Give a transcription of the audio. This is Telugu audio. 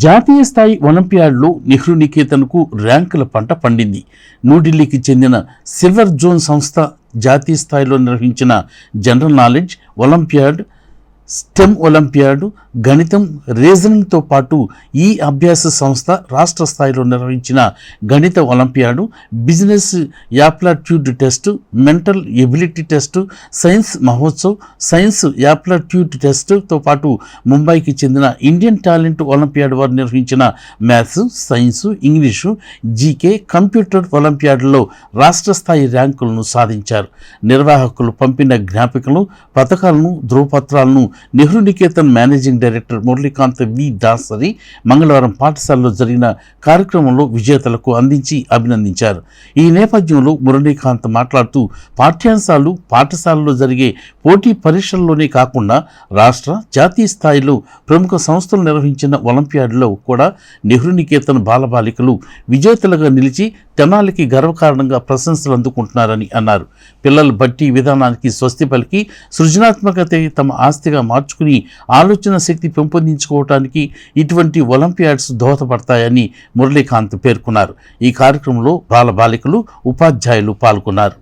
జాతీయ స్థాయి ఒలింపియాడ్లో నెహ్రూ నికేతన్కు ర్యాంకుల పంట పండింది. న్యూఢిల్లీకి చెందిన సిల్వర్ జోన్ సంస్థ జాతీయ స్థాయిలో నిర్వహించిన general knowledge olympiad, stem olympiad, గణితం, రీజనింగ్తో పాటు ఈ అభ్యాస సంస్థ రాష్ట్ర స్థాయిలో నిర్వహించిన గణిత olympiad, business aptitude test, mental ability test, science Mahotsav, science aptitude టెస్ట్తో పాటు ముంబైకి చెందిన ఇండియన్ టాలెంట్ ఒలింపియాడ్ వారు నిర్వహించిన maths, science, English, GK, computer ఒలింపియాడ్లో రాష్ట్ర స్థాయి ర్యాంకులను సాధించారు. నిర్వాహకులు పంపిన జ్ఞాపికలు, పథకాలను, ధృవపత్రాలను Nehru Niketan managing director Muralikanth V Dasari మంగళవారం పాఠశాలలో జరిగిన కార్యక్రమంలో విజేతలకు అందించి అభినందించారు. ఈ నేపథ్యంలో మురళీకాంత్ మాట్లాడుతూ పాఠ్యాంశాలు పాఠశాలలో జరిగే పోటీ పరీక్షల్లోనే కాకుండా రాష్ట్ర, జాతీయ స్థాయిలో ప్రముఖ సంస్థలు నిర్వహించిన ఒలింపియాడ్లో కూడా నెహ్రూ నికేతన్ బాలబాలికలు విజేతలుగా నిలిచి తెనాలికి గర్వకారణంగా ప్రశంసలు అందుకుంటున్నారని అన్నారు. పిల్లలు బట్టి విధానానికి స్వస్తి పలికి సృజనాత్మకత తమ ఆస్తిగా మార్చుకుని ఆలోచన శక్తి పెంపొందించుకోవటానికి ఇటువంటి ఒలింపియాడ్స్ దోహదపడతాయని మురళీకాంత్ పేర్కొన్నారు. ఈ కార్యక్రమంలో బాలబాలికలు, ఉపాధ్యాయులు పాల్గొన్నారు.